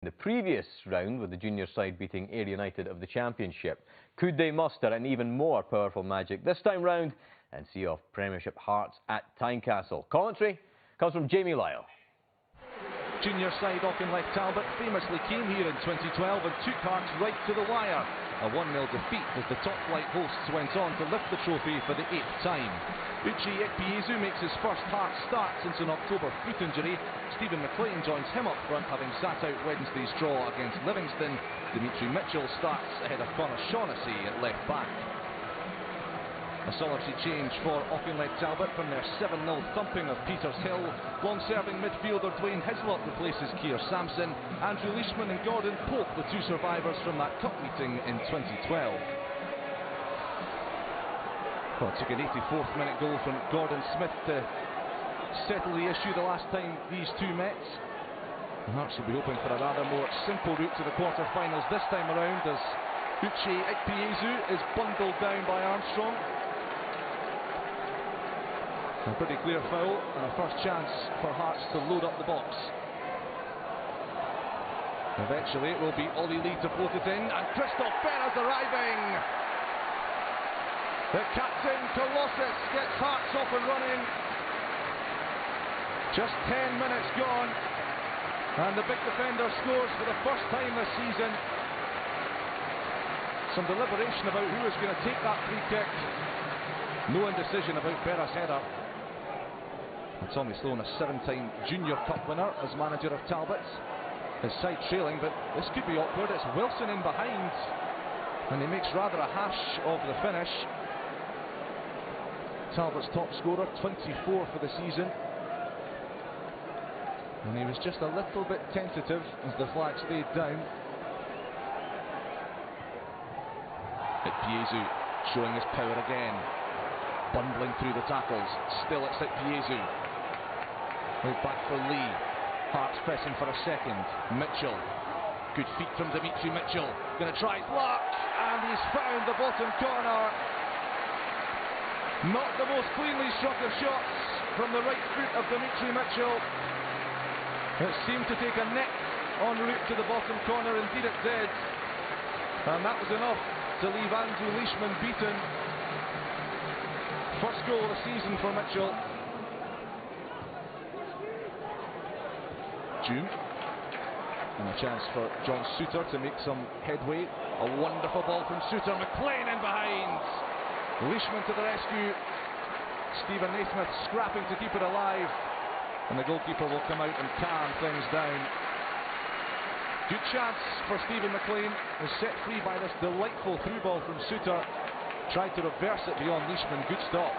The previous round with the junior side beating Ayr United of the Championship. Could they muster an even more powerful magic this time round and see off Premiership Hearts at Tynecastle? Commentary comes from Jamie Lyle. Junior side Auchinleck Talbot famously came here in 2012 and took Hearts right to the wire. A 1-0 defeat as the top flight hosts went on to lift the trophy for the 8th time. Auchinleck makes his first Hearts start since an October foot injury. Stephen McLean joins him up front, having sat out Wednesday's draw against Livingston. Dimitri Mitchell starts ahead of Conor Shaughnessy at left back. A solitary change for Auchinleck Talbot from their 7-0 thumping of Petershill. Long-serving midfielder Dwayne Hislop replaces Keir Sampson. Andrew Leishman and Gordon Pope, the two survivors from that cup meeting in 2012. Well, it took an 84th minute goal from Gordon Smith to settle the issue the last time these two met. Hearts will be hoping for a rather more simple route to the quarter-finals this time around, as Auchinleck is bundled down by Armstrong. A pretty clear foul and a first chance for Hearts to load up the box. Eventually it will be Ollie Lee to float it in, and Christoph Berra's arriving. The captain, Colossus, gets Hearts off and running. Just 10 minutes gone, and the big defender scores for the first time this season. Some deliberation about who is going to take that free kick. No indecision about Berra's header. And Tommy Sloan, a 7-time Junior Cup winner as manager of Talbot. His side trailing, but this could be awkward. It's Wilson in behind, and he makes rather a hash of the finish. Talbot's top scorer, 24 for the season. And he was just a little bit tentative as the flag stayed down. Ikpeazu showing his power again. Bundling through the tackles. Still it's Ikpeazu. Right back for Lee. Hearts pressing for a second. Mitchell. Good feet from Dimitri Mitchell. Going to try his luck. And he's found the bottom corner. Not the most cleanly struck of shots from the right foot of Dimitri Mitchell. It seemed to take a neck en route to the bottom corner. Indeed it did. And that was enough to leave Andrew Leishman beaten. First goal of the season for Mitchell. June. And a chance for John Souttar to make some headway. A wonderful ball from Souttar. McLean in behind. Leishman to the rescue. Stephen Naismith scrapping to keep it alive. And the goalkeeper will come out and calm things down. Good chance for Stephen McLean. Was set free by this delightful through ball from Souttar. Tried to reverse it beyond Leishman. Good stop.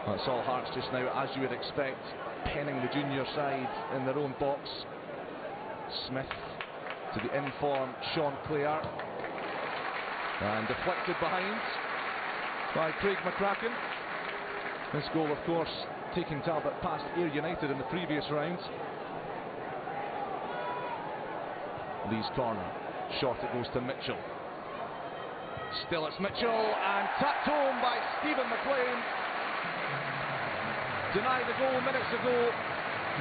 That's all Hearts just now, as you would expect, penning the junior side in their own box. Smith to the in-form Sean Clare. And deflected behind by Craig McCracken. This goal, of course, taking Talbot past Ayr United in the previous round. Lee's corner. Short it goes to Mitchell. Still it's Mitchell, and tapped home by Stephen McLean. Denied the goal minutes ago.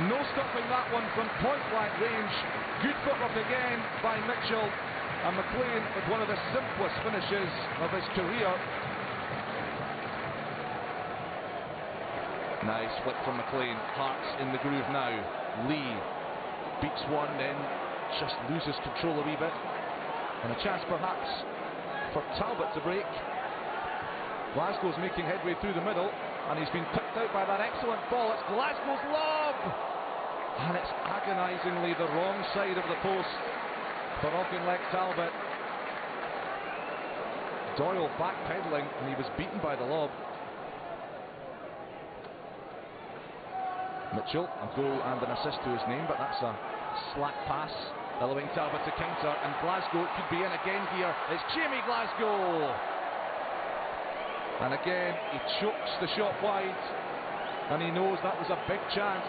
No stopping that one from point-blank range. Good footwork again by Mitchell. And McLean with one of the simplest finishes of his career. Nice flick from McLean. Hearts in the groove now. Lee beats one, then just loses control a wee bit. And a chance perhaps for Talbot to break. Glasgow's making headway through the middle, and he's been picked out by that excellent ball. It's Glasgow's lob, and it's agonisingly the wrong side of the post for Auchinleck Talbot. Doyle backpedaling, and he was beaten by the lob. Mitchell, a goal and an assist to his name, but that's a slack pass, allowing Talbot to counter, and Glasgow could be in again here. It's Jamie Glasgow, and again he chokes the shot wide, and he knows that was a big chance.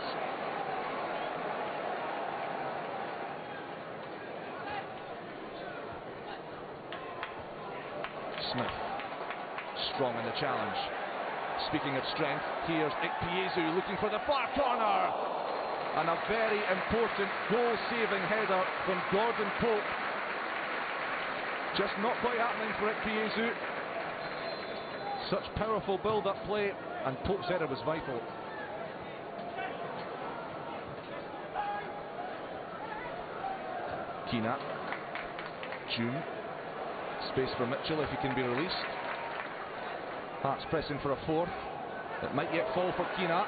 Smith, strong in the challenge. Speaking of strength, here's Ikpeazu looking for the far corner. And a very important goal-saving header from Gordon Pope. Just not quite happening for Ekpiezu. Such powerful build-up play, and Pope's header was vital. Keena. June. Space for Mitchell if he can be released. Hearts pressing for a fourth. It might yet fall for Keena.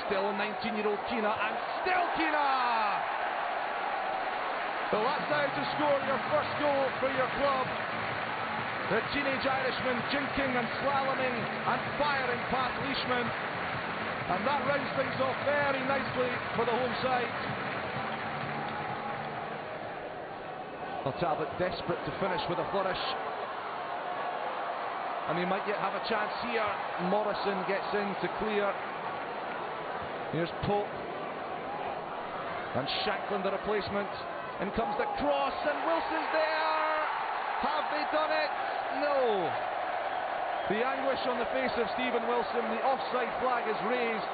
Still 19-year-old Keena, and still Keena! Well, that's how to score your first goal for your club. The teenage Irishman jinking and slaloming and firing past Leishman. And that rounds things off very nicely for the home side. Well, Talbot desperate to finish with a flourish. And he might yet have a chance here. Morrison gets in to clear. Here's Pope. And Shanklin, the replacement. In comes the cross, and Wilson's there! Have they done it? No! The anguish on the face of Stephen Wilson. The offside flag is raised.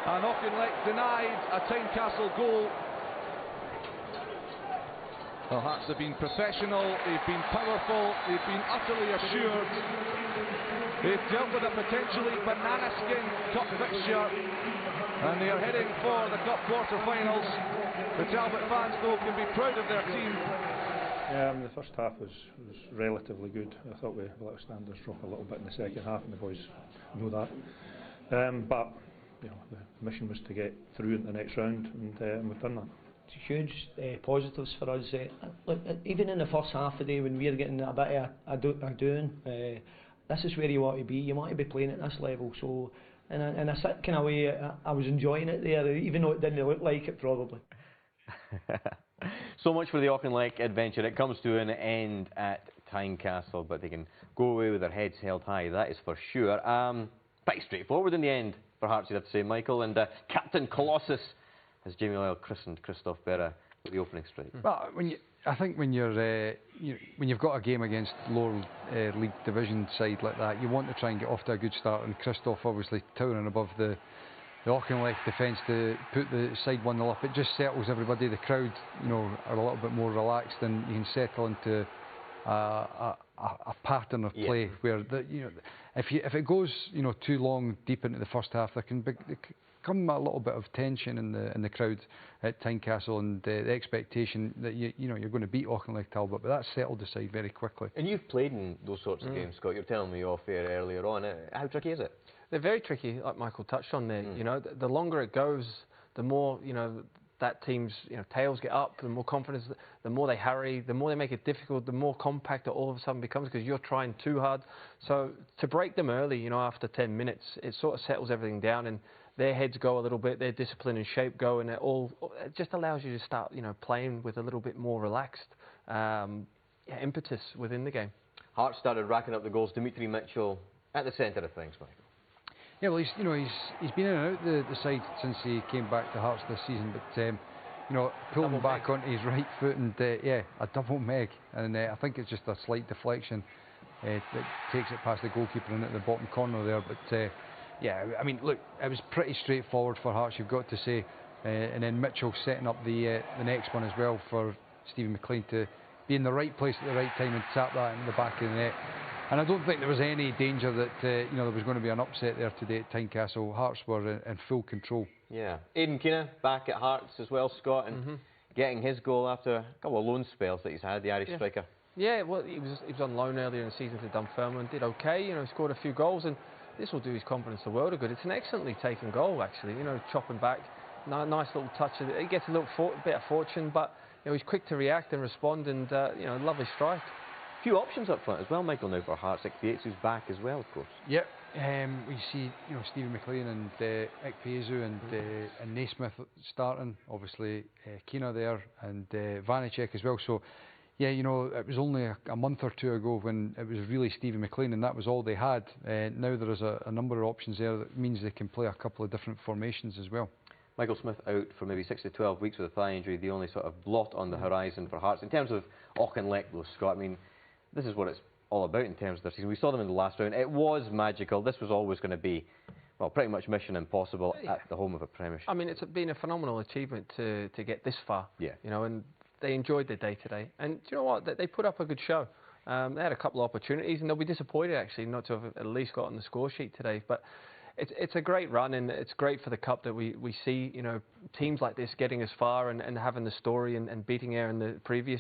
And Auchinleck denied a Tynecastle goal. Well, Hearts have been professional, they've been powerful, they've been utterly assured. They've dealt with a potentially banana-skin cup fixture, and they are heading for the cup quarter-finals. The Talbot fans, though, can be proud of their team. Yeah, I mean, the first half was relatively good. I thought we let our standards drop a little bit in the second half, and the boys know that. But you know, the mission was to get through into the next round, and we've done that. Huge positives for us. Look, even in the first half of the day when we're getting a bit of a doing, this is where you want to be. You want to be playing at this level. So in a kind of way, I was enjoying it there, even though it didn't look like it probably. So much for the Auchinleck adventure. It comes to an end at Tynecastle, but they can go away with their heads held high, that is for sure. Pretty straightforward in the end for Hearts, you'd have to say, Michael. And Captain Colossus, as Jamie Lyle christened Christophe Berra with the opening strike. Well, I think when you've got a game against lower league division side like that, you want to try and get off to a good start. And Christophe obviously towering above the Auchinleck defence to put the side 1-0 up. It just settles everybody. The crowd, are a little bit more relaxed, and you can settle into a pattern of play where if it goes too long deep into the first half, there can come a little bit of tension in the crowd at Tynecastle, and the expectation that you're going to beat Auchinleck Talbot, but that's settled aside very quickly. And you've played in those sorts of games, Scott. You're telling me off air earlier on. How tricky is it? They're very tricky, like Michael touched on there. The longer it goes, the more that team's tails get up, the more confidence, the more they hurry, the more they make it difficult, the more compact it all of a sudden becomes because you're trying too hard. So to break them early, after 10 minutes, it sort of settles everything down, and their heads go a little bit, their discipline and shape go, and it just allows you to start playing with a little bit more relaxed impetus within the game. Hearts started racking up the goals. Dimitri Mitchell at the centre of things, Michael. Yeah, well, he's been in and out the side since he came back to Hearts this season, but pulling him back onto his right foot, and a double meg, and I think it's just a slight deflection that takes it past the goalkeeper and at the bottom corner there. But yeah, I mean, look, it was pretty straightforward for Hearts, you've got to say, and then Mitchell setting up the next one as well for Stephen McLean to be in the right place at the right time and tap that into the back of the net. And I don't think there was any danger that there was going to be an upset there today at Tynecastle. Hearts were in full control. Yeah. Aidan Keena back at Hearts as well, Scott, and getting his goal after a couple of loan spells that he's had, the Irish striker. Yeah, well, he was on loan earlier in the season to Dunfermline, did okay, scored a few goals, and this will do his confidence a world of good. It's an excellently taken goal, actually, chopping back, nice little touch. He gets a little bit of fortune, but he's quick to react and respond, and lovely strike. Few options up front as well, Michael, now for Hearts. Ekpiezu's back as well, of course. Yep, we see Stephen McLean and Ekpiezu and Naismith starting. Obviously Keena there and Vanacek as well. So yeah, it was only a month or two ago when it was really Stephen McLean and that was all they had. Now there is a number of options there that means they can play a couple of different formations as well. Michael Smith out for maybe 6 to 12 weeks with a thigh injury, the only sort of blot on the horizon for Hearts. In terms of Auchinleck though, Scott, I mean, this is what it's all about in terms of their season. We saw them in the last round. It was magical. This was always going to be well, pretty much mission impossible at the home of a Premiership. I mean, it's been a phenomenal achievement to get this far. Yeah. You know, and they enjoyed their day today. And do you know what? They put up a good show. They had a couple of opportunities, and they'll be disappointed actually not to have at least got on the score sheet today. But it's a great run, and it's great for the cup that we see, you know, teams like this getting as far and having the story and beating Ayr in the previous